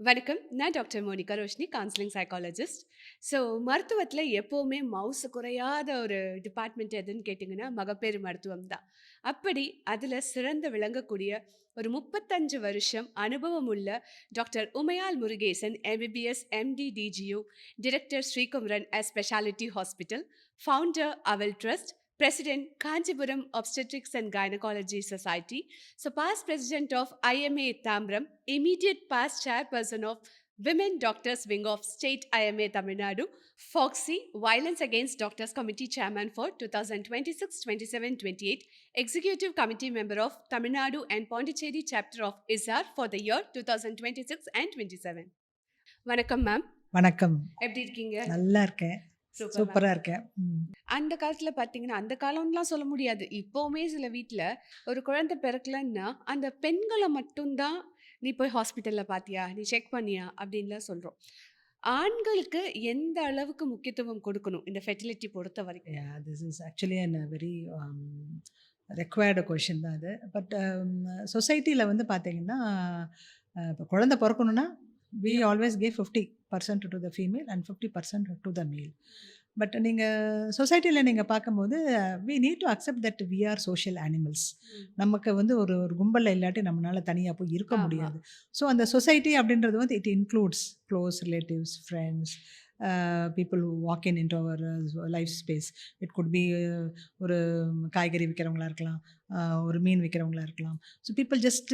வணக்கம். நான் doctor Monika Roshini, counselling psychologist. So மருத்துவத்தில எப்பவுமே மவுசு குறையாத ஒரு டிபார்ட்மெண்ட் எதுன்னு கேட்டிங்கன்னா, மகப்பேறு மருத்துவம் தான். அப்படி அதில சிறந்து விளங்கக்கூடிய ஒரு 35 வருஷம் அனுபவம் உள்ள doctor Umaiyal Murugesan, MBBS, MD, DGO, director Srikumaran speciality hospital, founder Aval trust, President Kanchipuram Obstetrics and Gynecology Society, so past president of IMA Tamram, immediate past chairperson of Women Doctors Wing of State IMA Tamil Nadu, Foxy, Violence Against Doctors Committee Chairman for 2026, 27, 28, Executive Committee member of Tamil Nadu and Pondicherry chapter of ISAR for the year 2026 and 27. வணக்கம் ma'am. வணக்கம். எப்படி இருக்கீங்க? நல்லா இருக்கேன். Super ma'am. சூப்பரா இருக்கேன். அந்த காலத்துல பார்த்தீங்கன்னா, அந்த காலம்லாம் சொல்ல முடியாது. இப்பவுமே சில வீட்ல ஒரு குழந்தை பிறக்கலன்னா, அந்த பெண்கள மட்டும் தான், "நீ போய் ஹாஸ்பிட்டல்ல பார்த்தியா? நீ செக் பண்ணியா?" அப்படின்லாம் சொல்றோம். ஆண்களுக்கு எந்த அளவுக்கு முக்கியத்துவம் கொடுக்கணும், இந்த ஃபெர்டிலிட்டி பொறுத்தவரைக்கும்? This is actually very required question தான் அது. பட் சொசைட்டியில் வந்து பார்த்தீங்கன்னா, இப்போ குழந்தை பிறக்கணும்னா we always give 50% to the female and 50% to the male. But நீங்கள் சொசைட்டியில் நீங்கள் பார்க்கும்போது we need to accept that we are social animals. நமக்கு வந்து ஒரு ஒரு கும்பலில் இல்லாட்டி நம்மளால் தனியாக போய் இருக்க முடியாது. ஸோ அந்த சொசைட்டி அப்படின்றது வந்து it includes close relatives, friends, people who walk in into our life space. It could be ஒரு காய்கறி விற்கிறவங்களா இருக்கலாம், ஒரு மீன் விற்கிறவங்களா இருக்கலாம். So people just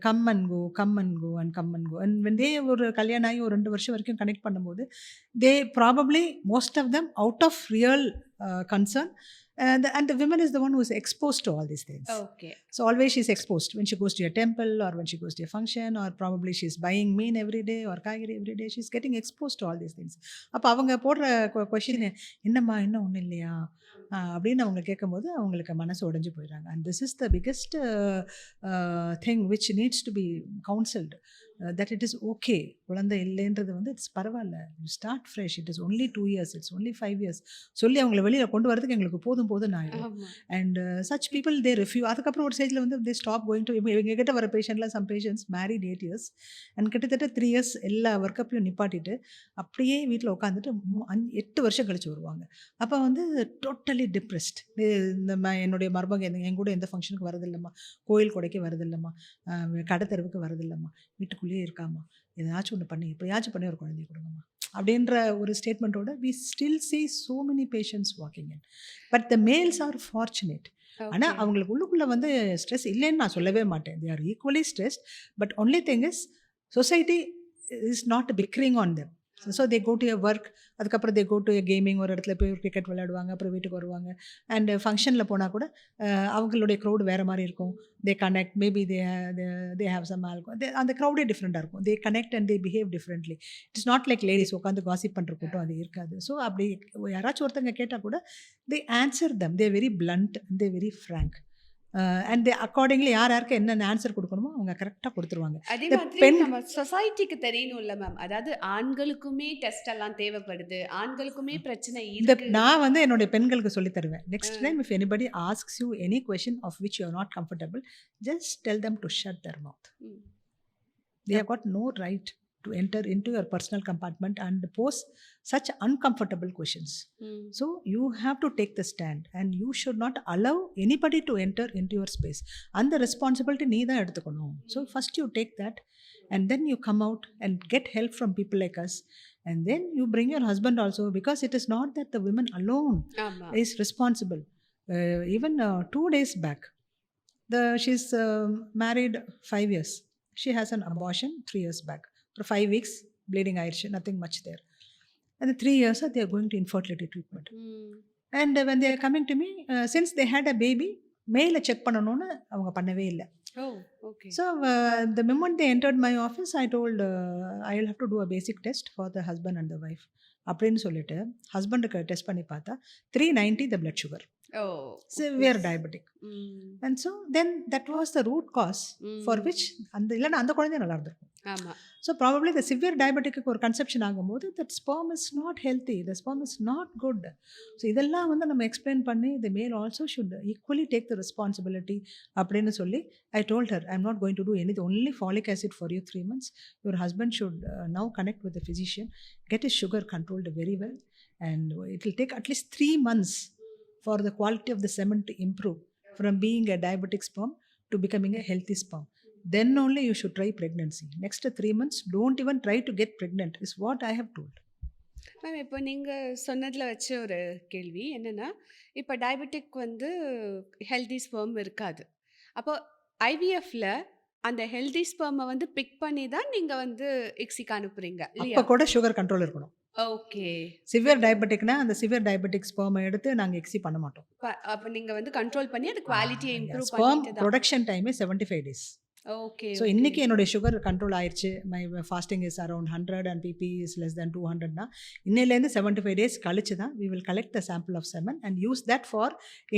come and go come and go and come and go and when they ஒரு கல்யாணம் ஆகி ஒரு 2 வருஷம் வரைக்கும் கனெக்ட் பண்ணும்போது they probably most of them out of real concern, and the woman is the one who is exposed to all these things. Okay. So always she's exposed when she goes to a temple or when she goes to a function, or probably she's buying mean every day or காய்கறி every day. She's getting exposed to all these things. அப்போ அவங்க போடுற question, என்னம்மா இன்னும் ஒன்றும் இல்லையா அப்படின்னு அவங்க கேட்கும்போது அவங்களுக்கு மனசு உடைஞ்சு போயிடுறாங்க. And this is the biggest thing which needs to be counselled, that it is okay. குழந்தை இல்லைன்றது வந்து இட்ஸ் பரவாயில்ல, you start fresh, it is only 2 years, it's only 5 years சொல்லி அவங்கள வெளியில் கொண்டு வரதுக்கு எங்களுக்கு போதும் போதும் ஆயிடும். And such people they refuse. அதுக்கப்புறம் ஒரு ஸ்டேஜில் வந்து தே ஸ்டாப் கோயிங் டு, எங்கள் கிட்ட வர பேஷண்ட்லாம் some patients married 8 years and கிட்டத்தட்ட 3 years எல்லா ஒர்க்கப்பையும் நிப்பாட்டிட்டு அப்படியே வீட்டில் உட்காந்துட்டு 8 வருஷம் கழிச்சு வருவாங்க. அப்போ வந்து டோட்டலி டிப்ரெஸ்ட். என்னுடைய மருமக என் கூட எந்த ஃபங்க்ஷனுக்கு வரதில்லைம்மா, கோயில் கொடைக்கு வரதில்லைம்மா, கடை தெருவுக்கு வரதில்லைம்மா, வீட்டுக்குள்ளேயே இருக்காம்மா, ஏதாச்சும் ஒன்று பண்ணி எப்போயாச்சும் பண்ணி ஒரு குழந்தைய கொடுங்கம்மா அப்படின்ற ஒரு ஸ்டேட்மெண்ட்டோட we still see so many patients walking in. But the males are fortunate. ஆனால் அவங்களுக்கு உள்ளுக்குள்ளே வந்து ஸ்ட்ரெஸ் இல்லைன்னு நான் சொல்லவே மாட்டேன். they are equally stressed, but only thing is society is not bickering on them. So they go to a work, அதுக்கப்புறம் they go to a gaming, ஒரு இடத்துல போய் கிரிக்கெட் விளையாடுவாங்க, அப்புறம் வீட்டுக்கு வருவாங்க. அண்ட் ஃபங்க்ஷனில் போனால் கூட அவங்களுடைய க்ரௌடு வேறு மாதிரி இருக்கும். They connect, maybe they have some alco, அந்த க்ரௌடே டிஃப்ரெண்ட்டாக இருக்கும். They connect and they behave differently. It's not like ladies உட்காந்து காசிப் பண்ணுற கூட்டம் அது இருக்காது. ஸோ அப்படி யாராச்சும் ஒருத்தங்க கேட்டால் கூட they answer them, they very blunt, they very frank. And accordingly யார் யாருக்கு என்னென்ன ஆன்சர் கொடுக்கணுமோ அவங்க கரெக்டாக கொடுத்துருவாங்க. அதே மாதிரி நம்ம சொசைட்டிக்கு தெரியணும்ல மேம், அதாவது ஆண்களுக்குமே டெஸ்ட் எல்லாம் தேவைப்படுது, ஆண்களுக்குமே பிரச்சனை இருக்கு. நான் வந்து என்னுடைய பெண்களுக்கு சொல்லி தருவேன், next time if anybody asks you any question of which you are not comfortable, just tell them to shut their mouth. They have got no right to enter into your personal compartment and pose such uncomfortable questions. So you have to take the stand and you should not allow anybody to enter into your space. And the responsibility nee da eduthukonu. So first you take that and then you come out and get help from people like us, and then you bring your husband also, because it is not that the women alone is responsible. Even 2 days back, she's married 5 years. She has an abortion 3 years back. For 5 weeks, bleeding ஆயிடுச்சு, nothing much there. And the 3 years they are going to infertility treatment. And when they are coming to me, since they had a baby, male check பண்ணணும்னு அவங்க பண்ணவே இல்லை. So the moment they entered my office, I told I will have to do a basic test for the husband and the wife அப்படின்னு சொல்லிட்டு ஹஸ்பண்டுக்கு test பண்ணி பார்த்தா 390 the blood sugar. Severe diabetic. And so then that was the root cause for which அந்த இல்லைன்னா அந்த குழந்தை நல்லா இருந்திருக்கும். ஆமா. ஸோ ப்ராபப்ளி இந்த சிவியர் டயபெட்டிக்கு ஒரு கன்செப்ஷன் ஆகும்போது that sperm is not healthy, the sperm is not good. So இதெல்லாம் வந்து நம்ம எக்ஸ்பிளைன் பண்ணி the male also should equally take the responsibility அப்படின்னு சொல்லி I told her I am not going to do any only folic acid for you 3 months. Your husband should now connect with the physician, get his sugar controlled very well, and it will take at least 3 months for the quality of the semen to improve from being a diabetic sperm to becoming a healthy sperm. Then only you should try pregnancy. Next 3 months, don't even try to get pregnant, is what I have told. Ma'am இப்போ நீங்க சொன்னதுல வச்ச ஒரு கேள்வி என்னன்னா, இப்போ diabetic வந்து healthy sperm இருக்காது. அப்போ ஐவிஎஃப்ல அந்த ஹெல்தி ஸ்பெர்ம வந்து பிக் பண்ணி தான் நீங்க வந்து இக்ஸிக்கு அனுப்புறீங்க அப்ப இல்லையா? கூட சுகர் கண்ட்ரோல் இருக்கணும். ஓகே. சிவியர் டயபெட்டிக்னா அந்த சிவியர் டயபெட்டிக் ஸ்பெர்மை எடுத்து நாங்க எக்ஸி பண்ண மாட்டோம். அப்ப நீங்க வந்து கண்ட்ரோல் பண்ணி அது குவாலிட்டியை இம்ப்ரூவ் ஸ்பெர்ம் பண்ணிட்டு தான். ப்ரொடக்ஷன் டைமே 75 days. Okay, so okay. இன்னைக்கு என்னுடைய சுகர் கண்ட்ரோல் ஆயிடுச்சு, my fasting is around 100 and BP is less than 200னா இன்னையிலேருந்து 75 days கழிச்சு தான் we will collect the sample of semen and use that for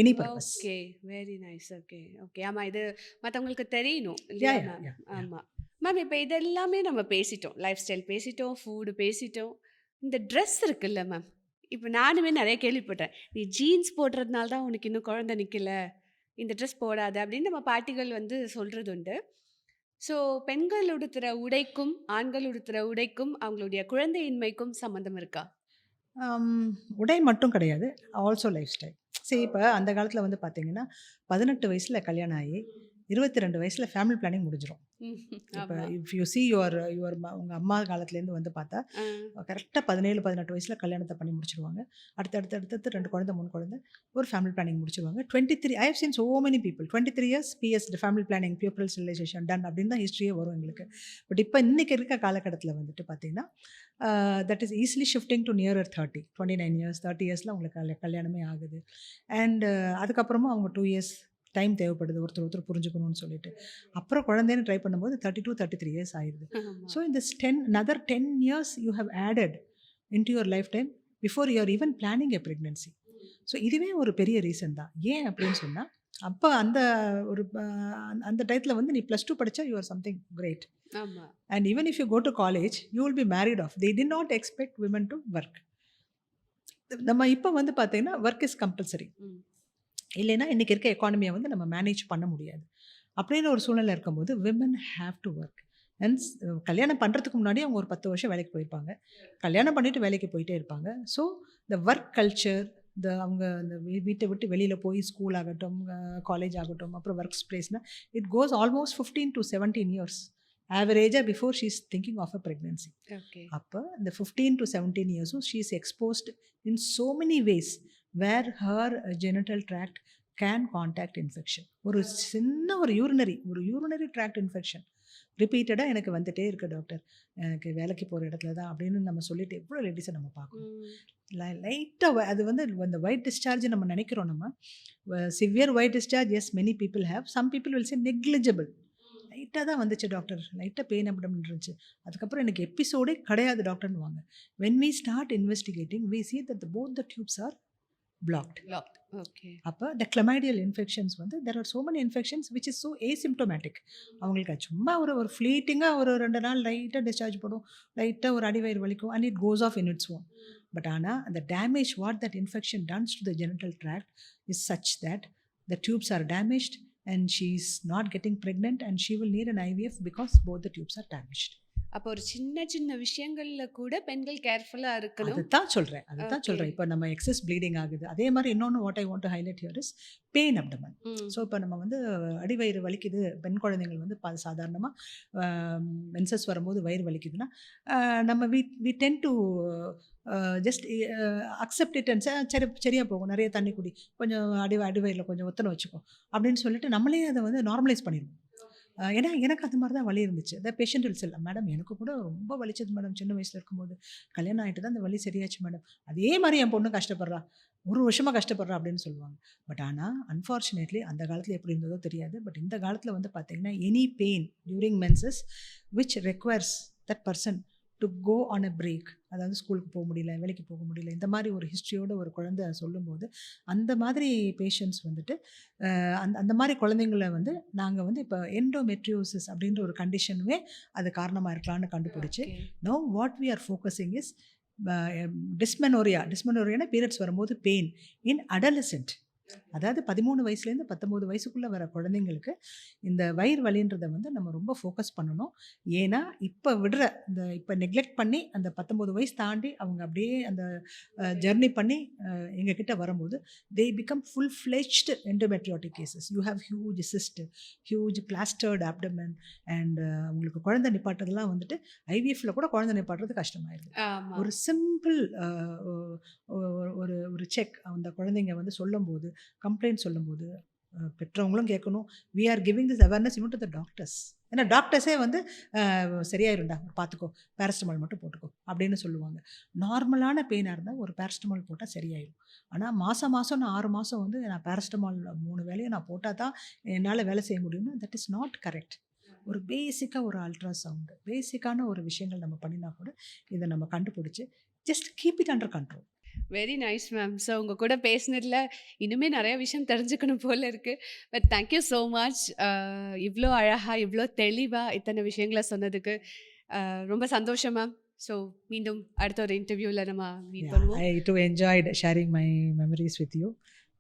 any purpose. Okay, very nice. Okay, okay. ஆமா, இது மத்தவங்களுக்கு தெரியணும் Yeah, இல்லையா yeah, மேம்? yeah, yeah. ஆமா. மேம் இப்போ இதெல்லாமே நம்ம பேசிட்டோம். லைஃப் ஸ்டைல் பேசிட்டோம், ஃபுட் பேசிட்டோம். இந்த ட்ரெஸ் இருக்குல்ல மேம், இப்போ நானுமே நிறைய கேள்விப்பட்டேன். நீ ஜீன்ஸ் போடுறதுனால தான் உனக்கு இன்னும் குழந்தை நிக்கல. இந்த ட்ரெஸ் போடாத அப்படின்னு நம்ம பாட்டிகள் வந்து சொல்றது உண்டு. ஸோ பெண்கள் உடுத்துற உடைக்கும், ஆண்கள் உடுத்துற உடைக்கும் அவங்களுடைய குழந்தையின்மைக்கும் சம்மந்தம் இருக்கா? உடை மட்டும் கிடையாது, ஆல்சோ லைஃப் ஸ்டைல். சரி, இப்போ அந்த காலத்தில் வந்து பார்த்தீங்கன்னா 18 வயசில் கல்யாணம் ஆகி 22 வயசில் ஃபேமிலி பிளானிங் முடிஞ்சிடும். இப்போ ஆமா. இஃப் யூ சி யுவர் உங்கள் அம்மா காலத்துலேருந்து வந்து பார்த்தா கரெக்டாக 17 18 வயசில் கல்யாணத்தை பண்ணி முடிச்சிருவாங்க. அடுத்தடுத்து 2 குழந்தை 3 குழந்தை ஒரு ஃபேமிலி பிளானிங் முடிச்சிருவாங்க. 23 I have seen so many people 23 years பிஎஸ் family planning people sterilization done அப்படின்னு தான் ஹிஸ்ட்ரியே வரும் எங்களுக்கு. பட் இப்போ இன்னைக்கு இருக்க காலகட்டத்தில் வந்துட்டு பார்த்தீங்கன்னா that is easily shifting to nearer 30 29 years 30 yearsல அவங்களுக்கு கல்யாணமே ஆகுது. அண்ட் அதுக்கப்புறமா அவங்க 2 years டைம் தேவைப்படுது ஒருத்தர் புரிஞ்சுக்கணும்னு சொல்லிட்டு. அப்புறம் குழந்தைன்னு ட்ரை பண்ணும்போது 32 33 years ஆயிடுது. ஆமா. ஸோ இந்த another 10 years you have added into your lifetime before you are even planning a pregnancy. So இதுவே ஒரு பெரிய ரீசன் தான். ஏன் அப்படின்னு சொன்னால் அப்போ அந்த டயத்தில் வந்து நீ +2 படித்தா யூ ஆர் சம்திங் கிரேட். ஆமா. And even if you go to college you will be married off. They did not expect women to work. நம்ம இப்போ வந்து பார்த்தீங்கன்னா ஒர்க் இஸ் கம்பல்சரி. இல்லைன்னா இன்றைக்கி இருக்க எக்கானமியை வந்து நம்ம மேனேஜ் பண்ண முடியாது. அப்படின்னு ஒரு சூழ்நிலை இருக்கும்போது women have to work. And கல்யாணம் பண்ணுறதுக்கு முன்னாடி அவங்க ஒரு 10 வருஷம் வேலைக்கு போயிருப்பாங்க, கல்யாணம் பண்ணிவிட்டு வேலைக்கு போயிட்டே இருப்பாங்க. ஸோ த ஒர்க் கல்ச்சர், அவங்க அந்த வீட்டை விட்டு வெளியில் போய் ஸ்கூல் ஆகட்டும் காலேஜ் ஆகட்டும் அப்புறம் ஒர்க் ஸ்பேஸ்னால் it goes almost 15 to 17 years ஆவரேஜாக before she is thinking of a pregnancy. அப்போ இந்த 15 to 17 yearsம் she is exposed in so many ways where her genital tract can contact infection. ஒரு சின்ன ஒரு யூரினரி ட்ராக்ட் இன்ஃபெக்ஷன் ரிப்பீட்டடாக எனக்கு வந்துட்டே இருக்குது டாக்டர், எனக்கு வேலைக்கு போகிற இடத்துல தான் அப்படின்னு நம்ம சொல்லிட்டு எவ்வளோ லேடிஸை நம்ம பார்க்கணும். லைட்டாக அது வந்து அந்த ஒயிட் டிஸ்சார்ஜ் நம்ம நினைக்கிறோம். நம்ம severe white discharge as many people have, some people will say negligible. லைட்டாக தான் வந்துச்சு டாக்டர், லைட்டாக பெயின் அப்டமன் இருந்துச்சு, அதுக்கப்புறம் எனக்கு எபிசோடே கிடையாது டாக்டர்னு வாங்க. When we start investigating we see that both the tubes are blocked. Okay. அப்போ the chlamydial infections வந்து there are so many infections which is so asymptomatic. அவங்களுக்கு சும்மா ஒரு ஃப்ளீட்டிங்காக ஒரு 2 நாள் லைட்டாக டிஸ்சார்ஜ் போடும், லைட்டாக ஒரு அடிவயிறு வலிக்கும் and it goes off in its own. But ஆனால் the damage what that infection does to the genital tract is such that the tubes are damaged and she is not getting pregnant and she will need an IVF because both the tubes are damaged. அப்போ ஒரு சின்ன விஷயங்கள்ல கூட பெண்கள் கேர்ஃபுல்லா இருக்கணும். அதுதான் சொல்கிறேன். இப்போ நம்ம எக்ஸஸ் ப்ளீடிங் ஆகுது. அதே மாதிரி இன்னொன்று what I want to highlight here is pain abdomen. So இப்போ நம்ம வந்து அடிவயிறு வலிக்குது, பெண் குழந்தைகள் வந்து சாதாரணமாக மென்சஸ் வரும்போது வயிறு வலிக்குதுன்னா நம்ம we tend to just accept it and சரியாக போகும், நிறைய தண்ணி குடி, கொஞ்சம் அடிவயிறில் கொஞ்சம் ஒத்தனை வச்சுக்கோ அப்படின்னு சொல்லிட்டு நம்மளே அதை வந்து நார்மலைஸ் பண்ணிடுவோம். ஏன்னா எனக்கு அது மாதிரி தான் வலி இருந்துச்சு. The patient will sell, madam எனக்கு கூட ரொம்ப வலிச்சது மேடம் சின்ன வயசில் இருக்கும்போது, கல்யாணம் ஆகிட்டு தான் அந்த வலி சரியாச்சு மேடம், அதே மாதிரி என் பொண்ணு கஷ்டப்படுறா, 1 வருஷமாக கஷ்டப்படுறா அப்படின்னு சொல்லுவாங்க. பட் ஆனால் அன்ஃபார்ச்சுனேட்லி அந்த காலத்தில் எப்படி இருந்ததோ தெரியாது, பட் இந்த காலத்தில் வந்து பார்த்திங்கன்னா any pain during menses which requires that person to go on a break, அதாவது ஸ்கூலுக்கு போக முடியல, வேலைக்கு போக முடியல, இந்த மாதிரி ஒரு ஹிஸ்ட்ரியோட ஒரு குழந்தை சொல்லும்போது அந்த மாதிரி பேஷண்ட்ஸ் வந்துட்டு அந்த அந்த மாதிரி குழந்தைங்கள வந்து நாங்கள் வந்து இப்போ எண்டோமெட்ரியோசிஸ் அப்படின்ற ஒரு கண்டிஷனுமே அது காரணமாக இருக்கலாம்னு கண்டுபிடிச்சி okay. No what we are focusing is டிஸ்மெனோரியானா பீரியட்ஸ் வரும்போது பெயின் இன் அடலசென்ட், அதாவது 13 வயசுலேருந்து 19 வயசுக்குள்ளே வர குழந்தைங்களுக்கு இந்த வயிறு வலின்றதை வந்து நம்ம ரொம்ப ஃபோக்கஸ் பண்ணணும். ஏன்னா இப்போ இப்போ நெக்லெக்ட் பண்ணி அந்த 19 வயசு தாண்டி அவங்க அப்படியே அந்த ஜர்னி பண்ணி எங்ககிட்ட வரும்போது they become full fledged endometriotic cases. You have huge cyst, huge plastered abdomen and உங்களுக்கு குழந்தை நிப்பாட்டுறதுலாம் வந்துட்டு ஐவிஎஃப்ல கூட குழந்தை நிப்பாட்டுறது கஷ்டமாயிருது. ஆமா. ஒரு சிம்பிள் ஒரு ஒரு செக் அந்த குழந்தைங்க வந்து சொல்லும்போது, கம்ப்ளைண்ட் சொல்லும்போது பெற்றவங்களும் கேட்கணும். We are giving this awareness even to the doctors. ஏன்னா டாக்டர்ஸே வந்து சரியாயிரும்டா பார்த்துக்கோ, பேரஸ்டமால் மட்டும் போட்டுக்கோ அப்படின்னு சொல்லுவாங்க. நார்மலான பெயினாக இருந்தால் ஒரு பேரஸ்டமால் போட்டால் சரியாயிடும். ஆனால் மாதம் நான் 6 மாதம் வந்து நான் பேரஸ்டமால் 3 வேளையும் நான் போட்டால் தான் என்னால் வேலை செய்ய முடியும்னா தட் இஸ் நாட் கரெக்ட். ஒரு பேசிக்காக ஒரு அல்ட்ராசவுண்டு, பேசிக்கான ஒரு விஷயங்கள் நம்ம பண்ணினா கூட இதை நம்ம கண்டுபிடிச்சி just keep it under control. Very nice ma'am. So உங்க கூட பேசினதுல இன்னுமே நிறைய விஷயம் தெரிஞ்சுக்கணும் போல இருக்கு. But thank you so much. இவ்வளோ அழகா, இவ்வளோ தெளிவா இத்தனை விஷயங்களை சொன்னதுக்கு ரொம்ப சந்தோஷம் மேம். ஸோ மீண்டும் அடுத்த ஒரு இன்டர்வியூவில் நம்ம மீட் பண்ணுவோம். I too enjoyed sharing my memories with you.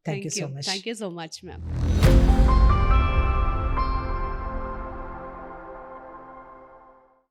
Thank you so much. Thank you so much ma'am.